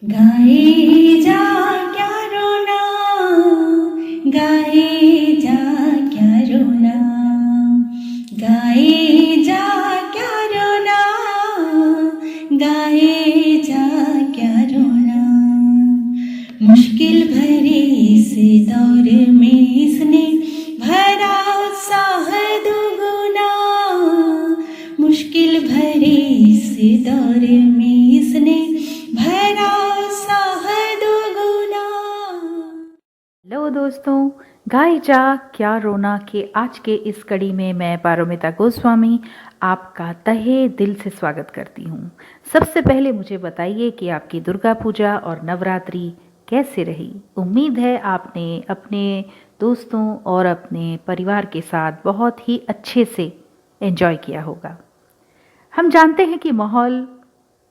गाए जा क्या रोना, गाए जा क्या रोना, गाए जा क्या रोना, गाए जा क्या रोना। मुश्किल भरे इस दौर में इसने भरा उत्साह दुगुना, मुश्किल भरे इस दौर में इसने भरा उत्साह दुगुना। हेलो दोस्तों, गाए जा क्या रोना के आज के इस कड़ी में मैं पारोमिता गोस्वामी आपका तहे दिल से स्वागत करती हूँ। सबसे पहले मुझे बताइए कि आपकी दुर्गा पूजा और नवरात्रि कैसे रही। उम्मीद है आपने अपने दोस्तों और अपने परिवार के साथ बहुत ही अच्छे से एंजॉय किया होगा। हम जानते हैं कि माहौल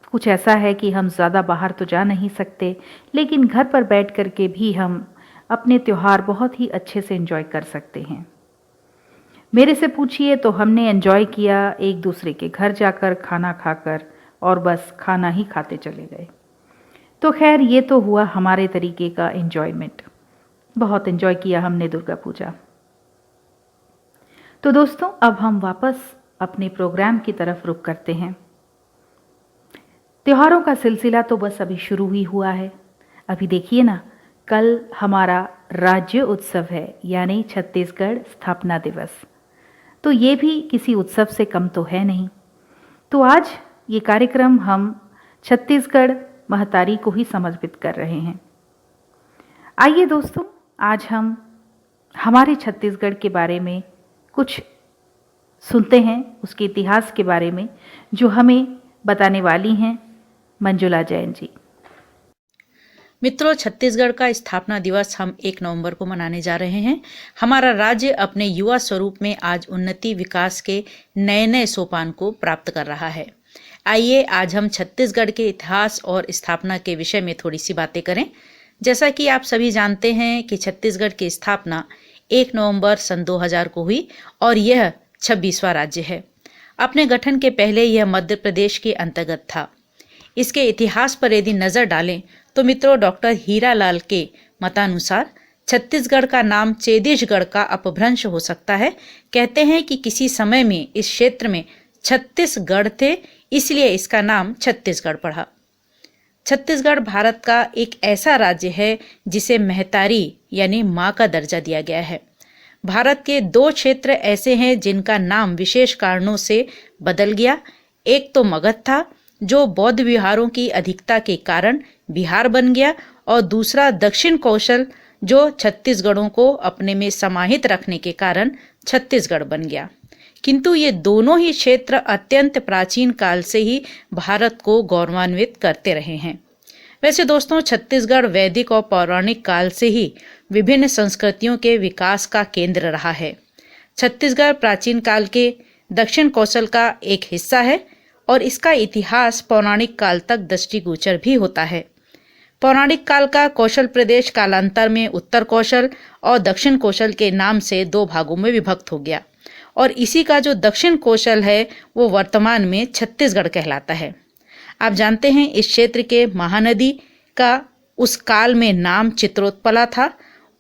कुछ ऐसा है कि हम ज़्यादा बाहर तो जा नहीं सकते, लेकिन घर पर बैठ कर के भी हम अपने त्यौहार बहुत ही अच्छे से एंजॉय कर सकते हैं। मेरे से पूछिए तो हमने एंजॉय किया एक दूसरे के घर जाकर खाना खाकर, और बस खाना ही खाते चले गए। तो खैर, ये तो हुआ हमारे तरीके का एंजॉयमेंट। बहुत एंजॉय किया हमने दुर्गा पूजा। तो दोस्तों, अब हम वापस अपने प्रोग्राम की तरफ रुख करते हैं। त्योहारों का सिलसिला तो बस अभी शुरू ही हुआ है। अभी देखिए ना, कल हमारा राज्य उत्सव है, यानी छत्तीसगढ़ स्थापना दिवस। तो ये भी किसी उत्सव से कम तो है नहीं। तो आज ये कार्यक्रम हम छत्तीसगढ़ महतारी को ही समर्पित कर रहे हैं। आइए दोस्तों, आज हम हमारे छत्तीसगढ़ के बारे में कुछ सुनते हैं, उसके इतिहास के बारे में, जो हमें बताने वाली हैं मंजुला जैन जी। मित्रों, छत्तीसगढ़ का स्थापना दिवस हम 1 नवंबर को मनाने जा रहे हैं। हमारा राज्य अपने युवा स्वरूप में आज उन्नति विकास के नए नए सोपान को प्राप्त कर रहा है। आइए आज हम छत्तीसगढ़ के इतिहास और स्थापना के विषय में थोड़ी सी बातें करें। जैसा कि आप सभी जानते हैं कि छत्तीसगढ़ की स्थापना 1 नवंबर सन 2000 को हुई और यह 26वां राज्य है। अपने गठन के पहले यह मध्य प्रदेश के अंतर्गत था। इसके इतिहास पर यदि नजर डालें तो मित्रों, डॉक्टर हीरालाल के मतानुसार छत्तीसगढ़ का नाम चेदिशगढ़ का अपभ्रंश हो सकता है। कहते हैं कि किसी समय में इस क्षेत्र में 36 गढ़ थे, इसलिए इसका नाम छत्तीसगढ़ पड़ा। छत्तीसगढ़ भारत का एक ऐसा राज्य है जिसे महतारी यानी माँ का दर्जा दिया गया है। भारत के 2 क्षेत्र ऐसे हैं जिनका नाम विशेष कारणों से बदल गया। एक तो मगध था, जो बौद्ध विहारों की अधिकता के कारण बिहार बन गया, और दूसरा दक्षिण कौशल, जो छत्तीसगढ़ों को अपने में समाहित रखने के कारण छत्तीसगढ़ बन गया। किंतु ये दोनों ही क्षेत्र अत्यंत प्राचीन काल से ही भारत को गौरवान्वित करते रहे हैं। वैसे दोस्तों, छत्तीसगढ़ वैदिक और पौराणिक काल से ही विभिन्न संस्कृतियों के विकास का केंद्र रहा है। छत्तीसगढ़ प्राचीन काल के दक्षिण कौशल का एक हिस्सा है और इसका इतिहास पौराणिक काल तक दृष्टिगोचर भी होता है। पौराणिक काल का कौशल प्रदेश कालांतर में उत्तर कौशल और दक्षिण कौशल के नाम से 2 भागों में विभक्त हो गया, और इसी का जो दक्षिण कौशल है वो वर्तमान में छत्तीसगढ़ कहलाता है। आप जानते हैं, इस क्षेत्र के महानदी का उस काल में नाम चित्रोत्पला था,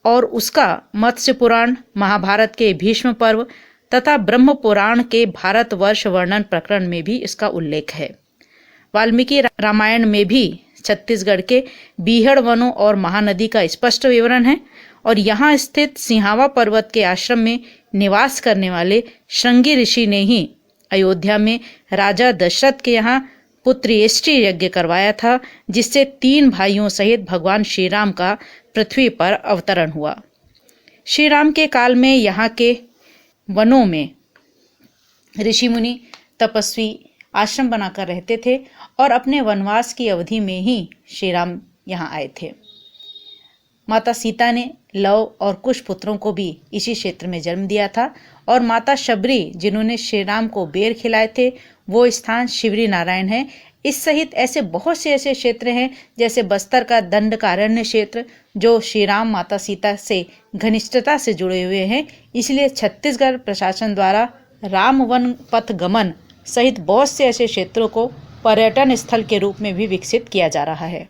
और उसका मत्स्य पुराण, महाभारत के भीष्म पर्व तथा ब्रह्म पुराण के भारतवर्ष वर्णन प्रकरण में भी इसका उल्लेख है। वाल्मीकि रामायण में भी छत्तीसगढ़ के बीहड़ वनों और महानदी का स्पष्ट विवरण है, और यहाँ स्थित सिंहावा पर्वत के आश्रम में निवास करने वाले श्रृंगी ऋषि ने ही अयोध्या में राजा दशरथ के यहाँ पुत्रेष्टि यज्ञ करवाया था, जिससे 3 भाइयों सहित भगवान श्री राम का पृथ्वी पर अवतरण हुआ। श्री राम के काल में यहाँ के वनों में ऋषि मुनि तपस्वी आश्रम बनाकर रहते थे, और अपने वनवास की अवधि में ही श्री राम यहाँ आए थे। माता सीता ने लव और कुश पुत्रों को भी इसी क्षेत्र में जन्म दिया था, और माता शबरी, जिन्होंने श्री राम को बेर खिलाए थे, वो स्थान शिवरी नारायण है। इस सहित ऐसे बहुत से ऐसे क्षेत्र हैं, जैसे बस्तर का दंडकारण्य क्षेत्र, जो श्री राम माता सीता से घनिष्ठता से जुड़े हुए हैं। इसलिए छत्तीसगढ़ प्रशासन द्वारा राम वन पथ गमन सहित बहुत से ऐसे क्षेत्रों को पर्यटन स्थल के रूप में भी विकसित किया जा रहा है।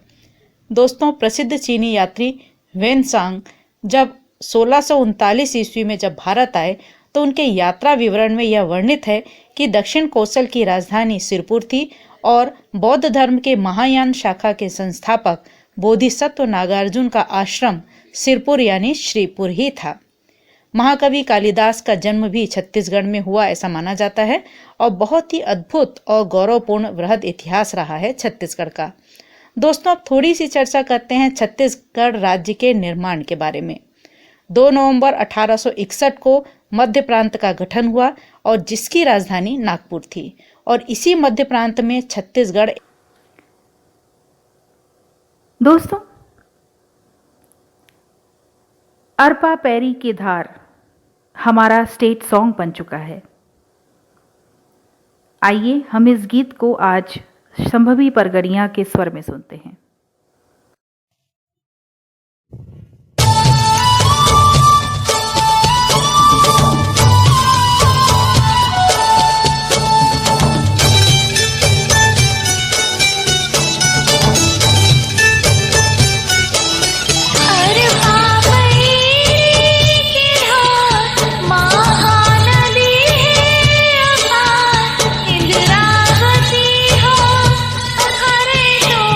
दोस्तों, प्रसिद्ध चीनी यात्री वेनसांग जब 1639 ईस्वी में जब भारत आए तो उनके यात्रा विवरण में यह वर्णित है कि दक्षिण कोसल की राजधानी सिरपुर थी और बौद्ध धर्म के महायान शाखा के संस्थापक बोधिसत्व नागार्जुन का आश्रम सिरपुर यानी श्रीपुर ही था। महाकवि कालिदास का जन्म भी छत्तीसगढ़ में हुआ ऐसा माना जाता है और बहुत ही अद्भुत और गौरवपूर्ण वृहद इतिहास रहा है छत्तीसगढ़ का। दोस्तों, अब थोड़ी सी चर्चा करते हैं छत्तीसगढ़ राज्य के निर्माण के बारे में। 2 नवंबर 1861 को मध्य प्रांत का गठन हुआ और जिसकी राजधानी नागपुर थी और इसी मध्य प्रांत में छत्तीसगढ़। दोस्तों, अरपा पैरी की धार हमारा स्टेट सॉन्ग बन चुका है। आइए हम इस गीत को आज संभवी परगड़िया के स्वर में सुनते हैं। इंद्रावती हो, अरे तो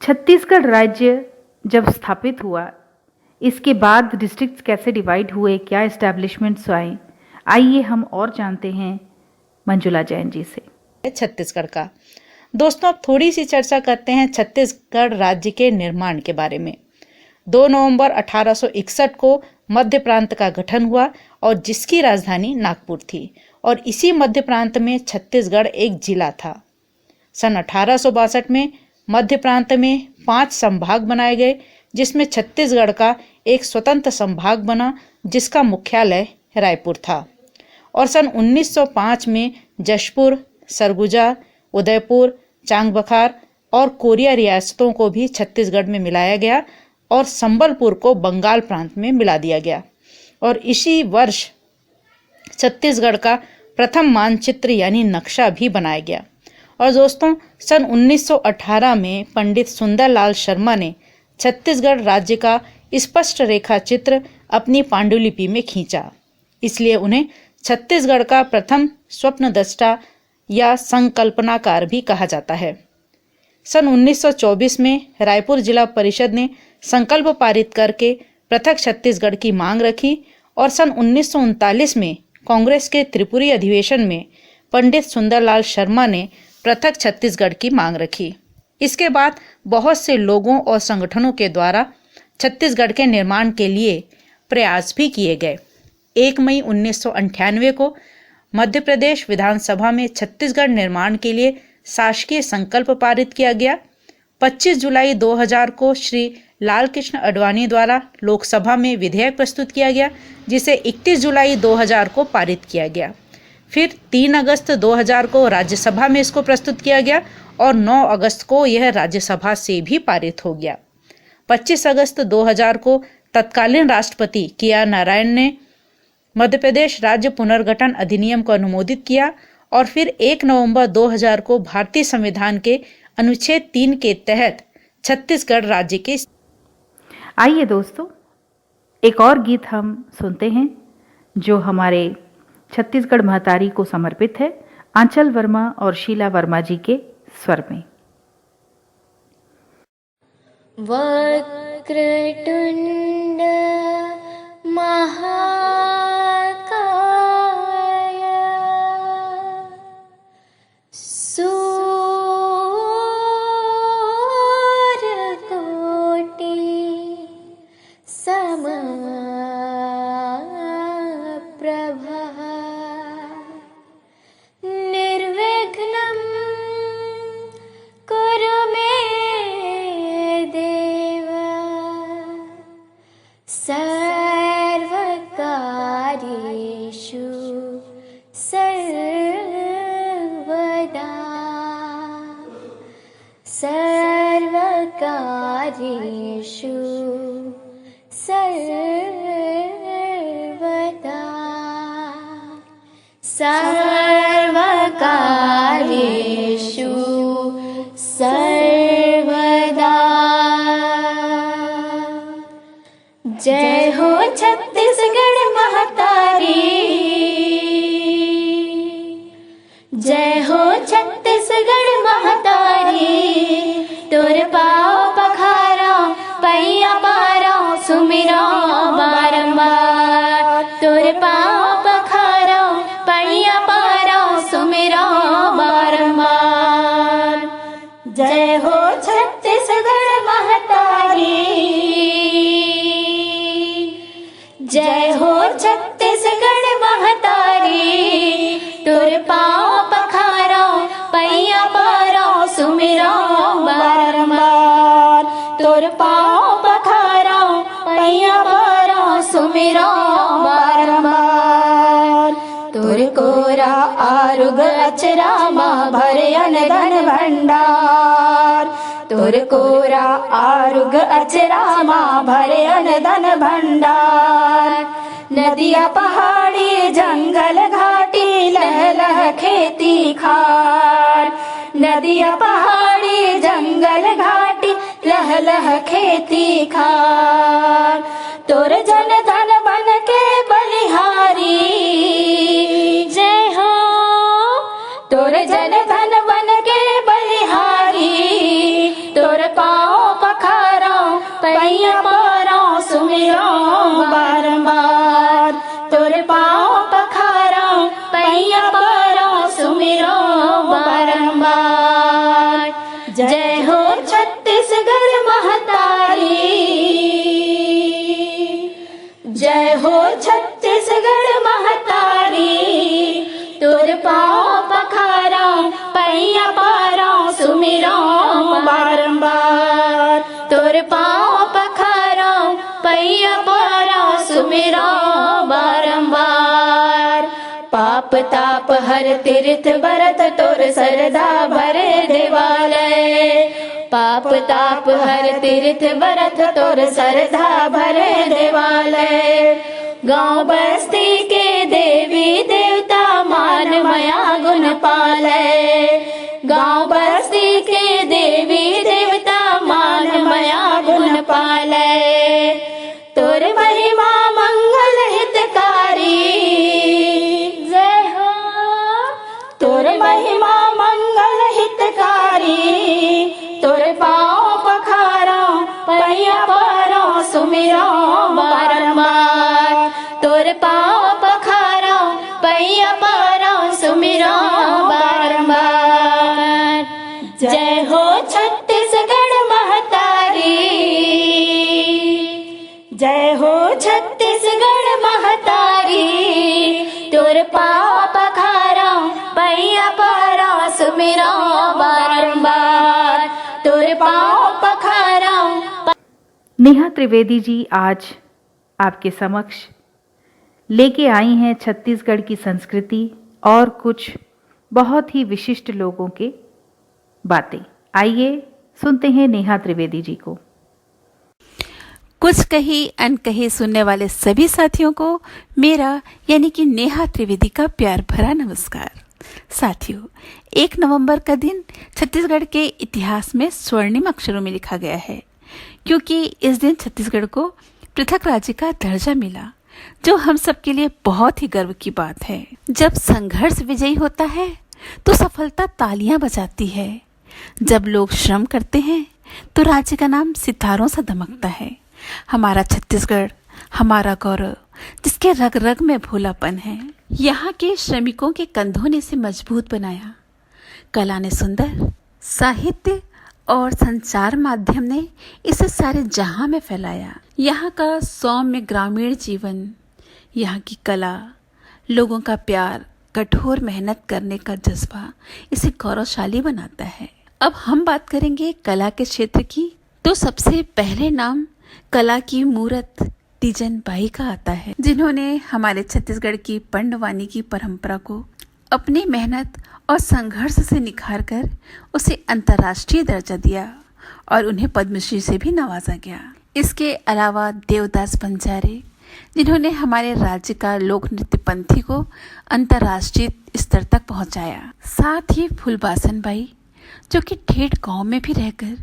छत्तीसगढ़ राज्य जब स्थापित हुआ, इसके बाद डिस्ट्रिक्ट्स कैसे डिवाइड हुए, क्या एस्टैब्लिशमेंट्स आए, आइए हम और जानते हैं मंजुला जैन जी से। छत्तीसगढ़ का दोस्तों, अब थोड़ी सी चर्चा करते हैं छत्तीसगढ़ राज्य के निर्माण के बारे में। 2 नवंबर 1861 को मध्य प्रांत का गठन हुआ और जिसकी राजधानी नागपुर थी, और इसी मध्य प्रांत में छत्तीसगढ़ एक जिला था। सन 1862 में मध्य प्रांत में 5 संभाग बनाए गए, जिसमें छत्तीसगढ़ का एक स्वतंत्र संभाग बना जिसका मुख्यालय रायपुर था। और सन 1905 में जशपुर, सरगुजा, उदयपुर, चांगबखार और कोरिया रियासतों को भी छत्तीसगढ़ में मिलाया गया और संबलपुर को बंगाल प्रांत में मिला दिया गया। और इसी वर्ष छत्तीसगढ़ का प्रथम मानचित्र यानी नक्शा भी बनाया गया। और दोस्तों, सन 1918 में पंडित सुंदरलाल शर्मा ने छत्तीसगढ़ राज्य का स्पष्ट रेखा चित्र अपनी पांडुलिपि में खींचा, इसलिए उन्हें छत्तीसगढ़ का प्रथम स्वप्नदृष्टा या संकल्पनाकार भी कहा जाता है। सन 1924 में रायपुर जिला परिषद ने संकल्प पारित करके पृथक छत्तीसगढ़ की मांग रखी और सन 1939 में कांग्रेस के त्रिपुरी अधिवेशन में पंडित सुंदरलाल शर्मा ने पृथक छत्तीसगढ़ की मांग रखी। इसके बाद बहुत से लोगों और संगठनों के द्वारा छत्तीसगढ़ के निर्माण के लिए प्रयास भी किए गए। 1 मई 1998 को मध्य प्रदेश विधानसभा में छत्तीसगढ़ निर्माण के लिए शासकीय संकल्प पारित किया गया। 25 जुलाई 2000 को श्री लालकृष्ण आडवाणी द्वारा लोकसभा में विधेयक प्रस्तुत किया गया, जिसे 31 जुलाई 2000 को पारित किया गया। फिर 3 अगस्त 2000 को राज्यसभा में इसको प्रस्तुत किया गया और 9 अगस्त को यह राज्यसभा से भी पारित हो गया। 25 अगस्त 2000 को तत्कालीन राष्ट्रपति के.आर. नारायण ने मध्य प्रदेश राज्य पुनर्गठन अधिनियम को अनुमोदित किया और फिर 1 नवंबर 2000 को भारतीय संविधान के अनुच्छेद 3 के तहत छत्तीसगढ़ राज्य के। आइए दोस्तों, एक और गीत हम सुनते हैं जो हमारे छत्तीसगढ़ महतारी को समर्पित है, आंचल वर्मा और शीला वर्मा जी के स्वर में। वक्रतुंड महाकाय सूर्यकोटि समप्रभा निर्विघ्नं कुरु मे देव सर्वकार्येषु सर्वदा सर्वकार्येषु सर्वदा सर्वकार्येषु सर्वदा। जय हो छत्तीसगढ़ महतारी, जय हो छत्तीसगढ़ महतारी। तोर पाँव पखारा पैया पारा सुमिरा बारंबार। तोर पाँव पखारा पैया पारा सुमिरा बारंबार। जय हो छत्तीसगढ़ महतारी, जय हो छत्तीसगढ़ महतारी। तोर पाँव पखारा पैया पारा सुमिरा बारंबार। तोर पाँव पखारा पैया पारा सुमिरा बारंबार। तोर कोरा आरुग अचरा माँ भरे अनधन भंडार। तोर कोरा आरुग अचरा माँ भरे अनधन भंडार। नदिया पहाड़ी जंगल घाटी लह लह खेती खार। नदिया पहाड़ी जंगल घाटी लह लह खेती खार। तोर जन धन बन के बलिहारी, जय हो। तोर जन धन बन के बलिहारी। तोर पाँव जय हो छत्तीसगढ़ महतारी, जय हो छत्तीसगढ़ महतारी। तोर पाँव पखारा पैया पारा सुमिरा बारंबार। तोर पाँव पखारा पैया पारा सुमिरा बारंबार। पाप ताप हर तीर्थ बरत तोर सरदा भरे देवालय। पाप ताप हर तीर्थ बरत तोर सरदा भरे देवालय। गाँव बस्ती के देवी देवता मान मया गुण पालय। गाँव बस्ती के देवी देवता मान मया गुण पालय। तोर महिमा मंगल हितकारी, जय हो। तोर महिमा मंगल हितकारी। तोर पाँव पखारा पैया पारा सुमिरा बारंबार। तोर पाँव पखारा पैया पारा सुमिरा बारंबार। जय हो छत्तीसगढ़ महतारी, जय हो छत्तीसगढ़ महतारी। तोर पाँव पखारा पैया पारा सुमिरा बारंबार। तोर पाँव पखारा। नेहा त्रिवेदी जी आज आपके समक्ष लेके आई हैं छत्तीसगढ़ की संस्कृति और कुछ बहुत ही विशिष्ट लोगों के बातें। आइए सुनते हैं नेहा त्रिवेदी जी को। कुछ कही अनकही सुनने वाले सभी साथियों को मेरा यानी कि नेहा त्रिवेदी का प्यार भरा नमस्कार। साथियों, 1 नवंबर का दिन छत्तीसगढ़ के इतिहास में स्वर्णिम अक्षरों में लिखा गया है, क्योंकि इस दिन छत्तीसगढ़ को पृथक राज्य का दर्जा मिला, जो हम सबके लिए बहुत ही गर्व की बात है। जब संघर्ष विजयी होता है तो सफलता तालियां बजाती है। जब लोग श्रम करते हैं तो राज्य का नाम सितारों सा दमकता है। हमारा छत्तीसगढ़ हमारा गौरव, जिसके रग रग में भोलापन है। यहाँ के श्रमिकों के कंधों ने इसे मजबूत बनाया। कला ने सुंदर, साहित्य और संचार माध्यम ने इसे सारे जहां में फैलाया। यहाँ का सौम्य ग्रामीण जीवन, यहाँ की कला, लोगों का प्यार, कठोर मेहनत करने का जज्बा इसे गौरवशाली बनाता है। अब हम बात करेंगे कला के क्षेत्र की, तो सबसे पहले नाम कला की मूरत तीजन बाई का आता है, जिन्होंने हमारे छत्तीसगढ़ की पंडवानी की परंपरा को अपनी मेहनत और संघर्ष से निखारकर उसे अंतर्राष्ट्रीय दर्जा दिया और उन्हें पद्मश्री से भी नवाजा गया। इसके अलावा देवदास बंजारे, जिन्होंने हमारे राज्य का लोक नृत्य पंथी को अंतर्राष्ट्रीय स्तर तक पहुंचाया। साथ ही फूलबासन बाई, जो कि ठेठ गांव में भी रहकर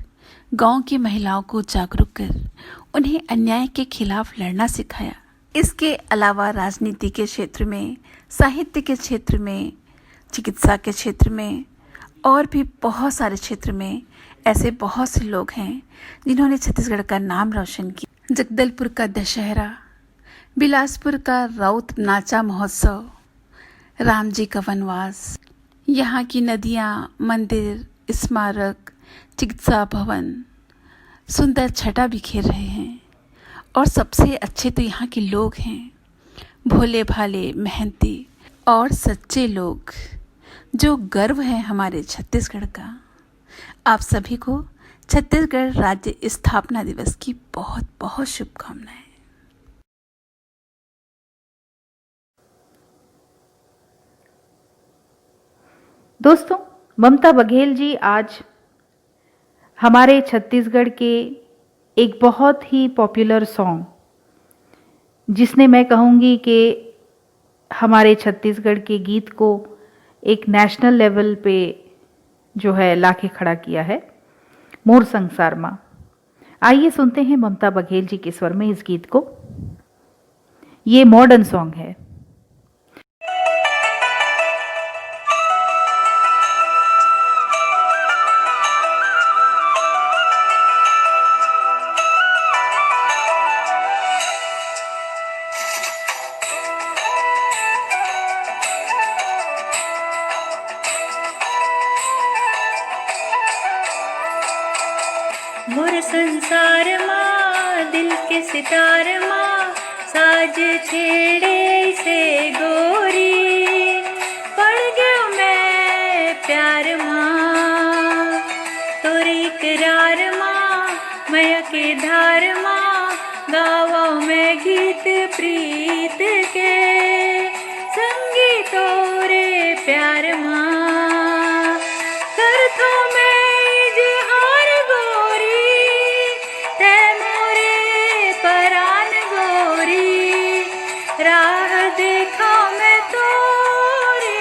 गांव की महिलाओं को जागरूक कर उन्हें अन्याय के खिलाफ लड़ना सिखाया। इसके अलावा राजनीति के क्षेत्र में, साहित्य के क्षेत्र में, चिकित्सा के क्षेत्र में और भी बहुत सारे क्षेत्र में ऐसे बहुत से लोग हैं जिन्होंने छत्तीसगढ़ का नाम रोशन किया। जगदलपुर का दशहरा, बिलासपुर का राउत नाचा महोत्सव, राम जी का वनवास, यहाँ की नदियाँ, मंदिर, स्मारक, चिकित्सा भवन सुंदर छटा बिखेर रहे हैं। और सबसे अच्छे तो यहाँ के लोग हैं, भोले भाले, मेहनती और सच्चे लोग, जो गर्व है हमारे छत्तीसगढ़ का। आप सभी को छत्तीसगढ़ राज्य स्थापना दिवस की बहुत बहुत शुभकामनाएं। दोस्तों, ममता बघेल जी आज हमारे छत्तीसगढ़ के एक बहुत ही पॉपुलर सॉन्ग, जिसने मैं कहूँगी कि हमारे छत्तीसगढ़ के गीत को एक नेशनल लेवल पे जो है लाके खड़ा किया है, मोर संसार माँ। आइए सुनते हैं ममता बघेल जी के स्वर में इस गीत को। ये मॉडर्न सॉन्ग है। मोर संसार माँ दिल के सितार माँ साज छेड़े से गोरी पड़ गयो मैं प्यार माँ तोरे इकरार माँ मैया के धार माँ गावा मैं गीत प्रीत के संगी तोरे प्यार माँ करथो मैं इजहार गोरी तै मोरे परान गोरी राह देखा मैं तोरे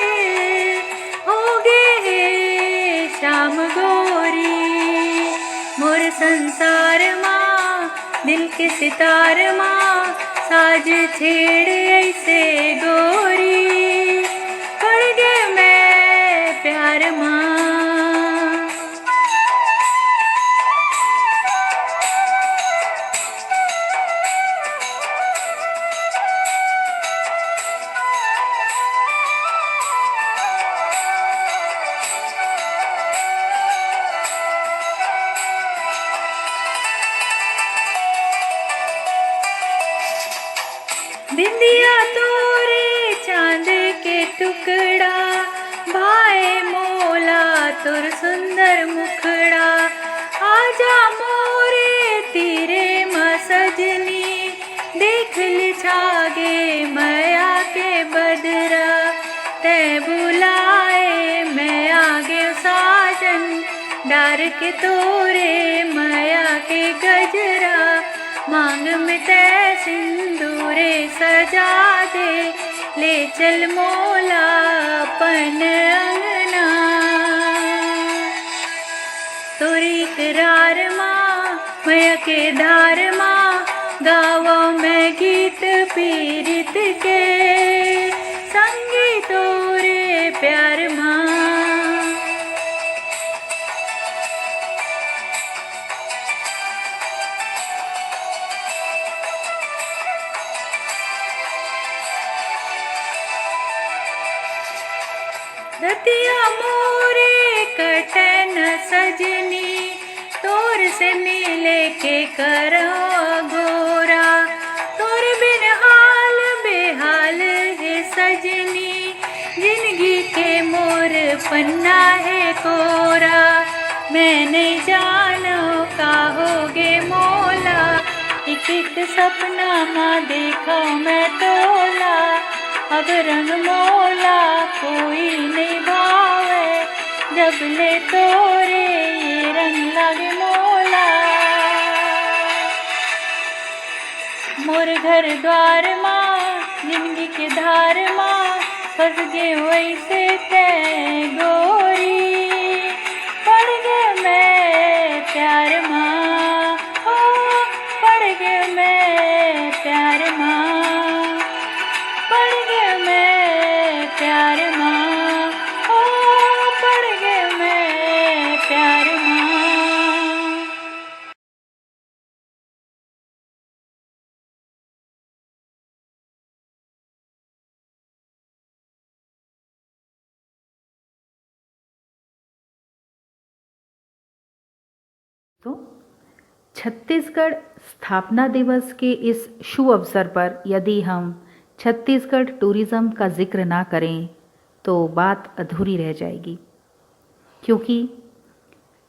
होगे हे शाम गोरी मोर संसार माँ दिल के सितार माँ साज छेड़े ऐसे गोरी पड़ गए मैं प्यार माँ बिंदिया तोरे चांद के टुकड़ा भाए मोला तुर सुंदर मुखड़ा आजा मोरे तीरे माँ सजनी देख ल छागे मैया के बदरा ते बुलाए मैं आगे साजन डार के तोरे मैया के गजरा मांग में तै सिंदूरे सजा दे ले चल मोला अपन अंगना तोरी इकरार माँ मैया के धार माँ गावा मैं गीत पीरित के संगी तोरे प्यार माँ रतिया मोरे कटन सजनी तोर से मिले के करो घोरा तोर बिन हाल बेहाल है सजनी जिंदगी के मोर पन्ना है कोरा मैं नहीं जानो का होगे मोला एक एक सपना माँ देखा मैं तोला अब रंग मोला कोई नहीं भावे जब ले तोरे ये रंग लगे मोला मोर घर द्वार माँ जिंदगी के धार माँ फंस गए वैसे तै गोरी पड़ गए मैं प्यार माँ ओ पड़ गए मैं प्यार माँ पड़ गए मैं प्यार माँ ओ पड़ गए मैं प्यार माँ तो छत्तीसगढ़ स्थापना दिवस के इस शुभ अवसर पर यदि हम छत्तीसगढ़ टूरिज़्म का जिक्र ना करें तो बात अधूरी रह जाएगी, क्योंकि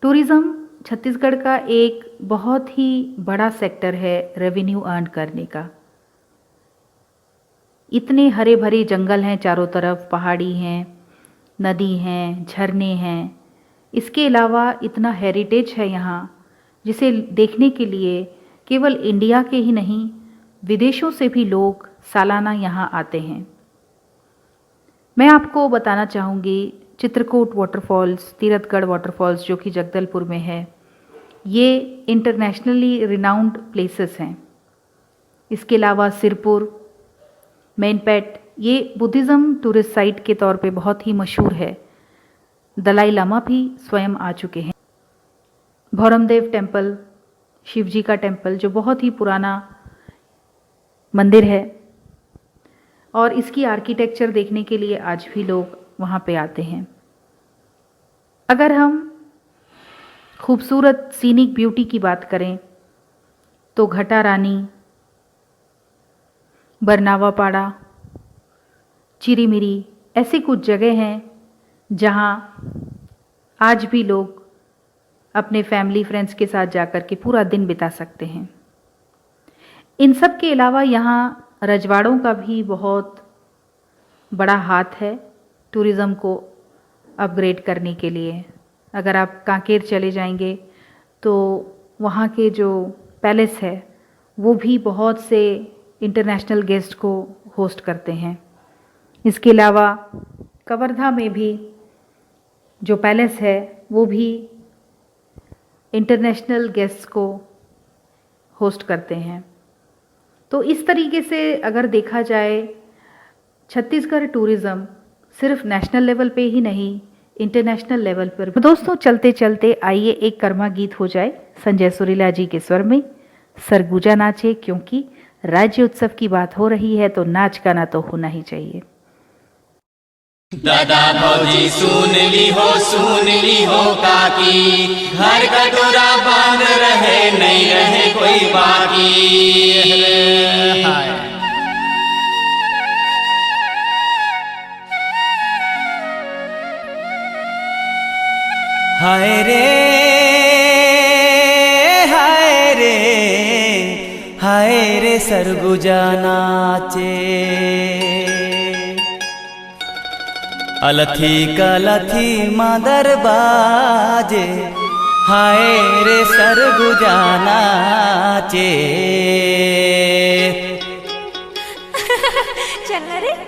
टूरिज़्म छत्तीसगढ़ का एक बहुत ही बड़ा सेक्टर है रेवेन्यू अर्न करने का। इतने हरे भरे जंगल हैं, चारों तरफ पहाड़ी हैं, नदी हैं, झरने हैं। इसके अलावा इतना हेरिटेज है यहाँ जिसे देखने के लिए केवल इंडिया के ही नहीं विदेशों से भी लोग सालाना यहाँ आते हैं। मैं आपको बताना चाहूँगी चित्रकूट वाटरफॉल्स, तीरथगढ़ वाटरफॉल्स जो कि जगदलपुर में है, ये इंटरनेशनली रिनाउंड प्लेसेस हैं। इसके अलावा सिरपुर, मैनपेट ये बुद्धिज़्म टूरिस्ट साइट के तौर पे बहुत ही मशहूर है। दलाई लामा भी स्वयं आ चुके हैं। भौरमदेव टेम्पल, शिवजी का टेम्पल जो बहुत ही पुराना मंदिर है और इसकी आर्किटेक्चर देखने के लिए आज भी लोग वहाँ पे आते हैं। अगर हम खूबसूरत सीनिक ब्यूटी की बात करें तो घटा रानी, बरनावा पाड़ा, चिरीमिरी ऐसी कुछ जगह हैं जहां आज भी लोग अपने फैमिली फ्रेंड्स के साथ जाकर के पूरा दिन बिता सकते हैं। इन सब के अलावा यहाँ रजवाड़ों का भी बहुत बड़ा हाथ है टूरिज़्म को अपग्रेड करने के लिए। अगर आप कांकेर चले जाएंगे तो वहाँ के जो पैलेस है वो भी बहुत से इंटरनेशनल गेस्ट को होस्ट करते हैं। इसके अलावा कवर्धा में भी जो पैलेस है वो भी इंटरनेशनल गेस्ट्स को होस्ट करते हैं। तो इस तरीके से अगर देखा जाए छत्तीसगढ़ टूरिज़्म सिर्फ नेशनल लेवल पे ही नहीं, इंटरनेशनल लेवल पर। दोस्तों चलते चलते आइए एक कर्मा गीत हो जाए संजय सुरीला जी के स्वर में, सरगुजा नाचे, क्योंकि राज्य उत्सव की बात हो रही है तो नाच गाना तो होना ही चाहिए। दादा भौजी सुन ली हो काकी, घर का डोरा बांध रहे नहीं रहे कोई बाकी। हाय रे हाय रे हाय रे सरगुजा नाचे, अलथी कलथी मादर बाजे, हाय रे सरगुजा नाचे। चल रे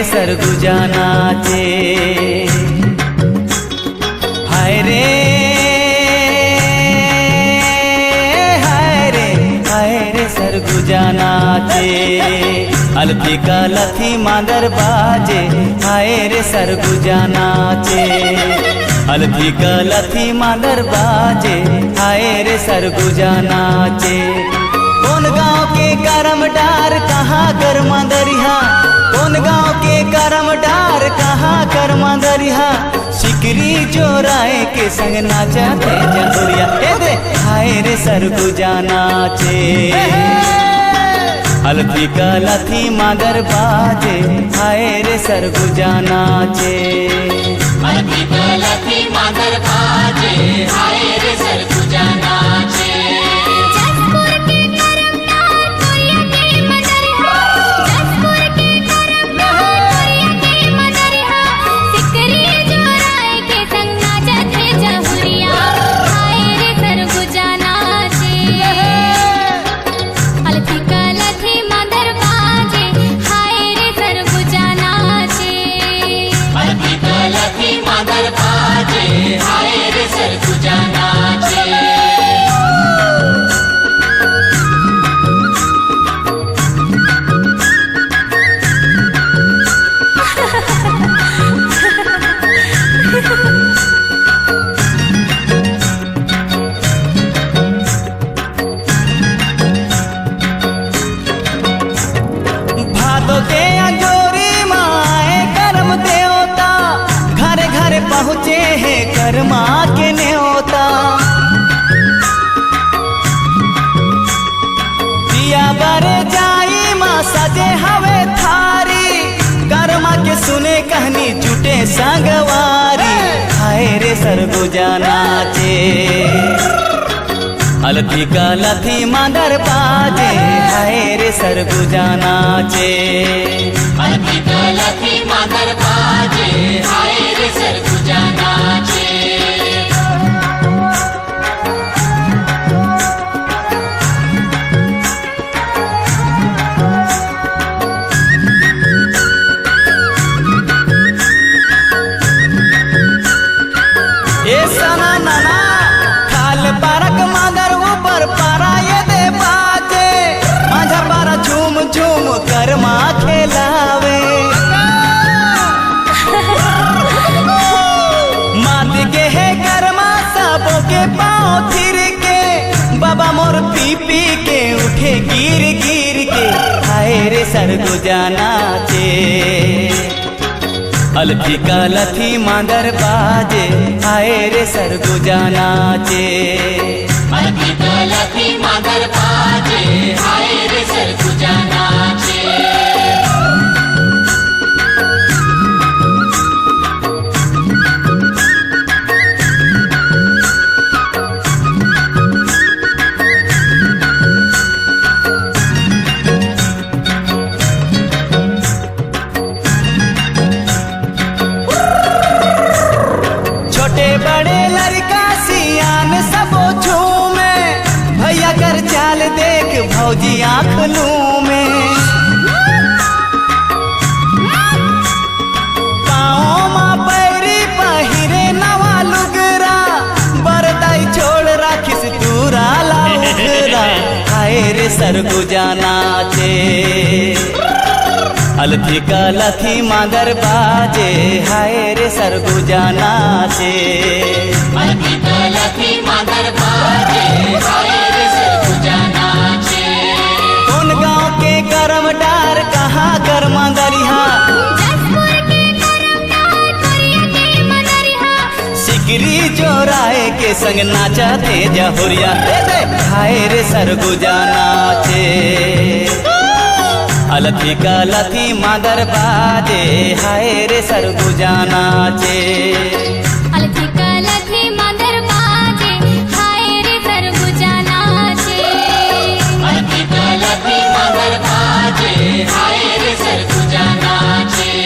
सरगुजा नाचे, हाय रे हाय रे हाय रे सरगुजा नाचे, अलथी का लथी मादर बाजे, हाय रे सरगुजा नाचे, अलथी का लथी मादर बाजे, हाय रे सरगुजा नाचे। कौन गाँव के करम डार कहाँ कर मंदरिया, कौन गाँव के करम डार कहाँ कर मंदरिया, सिकरी जोराए के संग नाचते जहुरिया। दे हाय रे सरगुजा नाचे, अलथी का लथी मादर बाजे, हाय रे सरगुजा नाचे, अलथी का लथी मादर बाजे, हाय रे सरगुजा नाचे। पहुँचे है कर्मा के न्योता, दिया बर जाई माँ सजे हवे थारी, कर्मा के सुने कहनी जुटे संगवारी, हाय रे सरगुजा नाचे, अलथी का लथी मादर बाजे, हाय रे सरगुजा नाचे, अलथी का लथी मादर बाजे, हाय रे सरगुजा नाचे। सरगुजा नाचे अलथी का लथी मांदर बाजे हाय रे सरगुजा नाचे अलथी का लथी मादर बाजे हाय रे सरगुजा नाचे छोटे बड़े लड़का सियान सबो झूमे भैया कर चाल देख भौजी आँख लूमे पाँव माँ पैरी पहिरे नवा लुगरा बरदाई छोड़ राखिस दूरा लाउगरा हाय रे सरगुजा नाचे अलथी का लथी मांदर बाजे हाय रे सरगुजा नाचे अलथी का लथी मादर बाजे हाय रे सरगुजा नाचे कौन गांव के करम डार कहाँ कर मांदरिहा सिकरी जोराए के संग नाचा थे जहुरिया हाय रे सरगुजा नाचे अलथी का लथी मादर बाजे हाय रे सरगुजा नाचे अलथी का लथी मादर बाजे हाय रे सरगुजा नाचे अलथी का लथी मादर बाजे हाय रे सरगुजा नाचे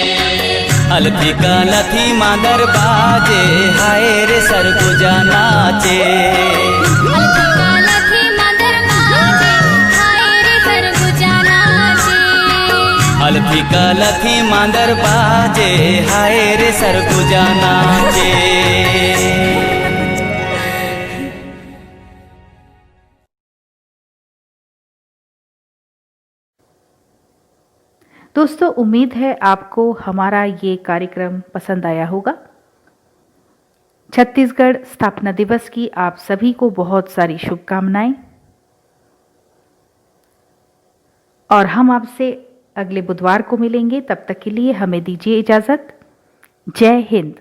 अलथी का लथी मादर बाजे हाय रे सरगुजा नाचे अलथी का लथी मादर बाजे हाय रे सरगुजा नाचे अलथी का लथी मांदर बाजे हाय रे सरगुजा नाचे दोस्तों, उम्मीद है आपको हमारा ये कार्यक्रम पसंद आया होगा। छत्तीसगढ़ स्थापना दिवस की आप सभी को बहुत सारी शुभकामनाएं और हम आपसे अगले बुधवार को मिलेंगे। तब तक के लिए हमें दीजिए इजाज़त। जय हिंद।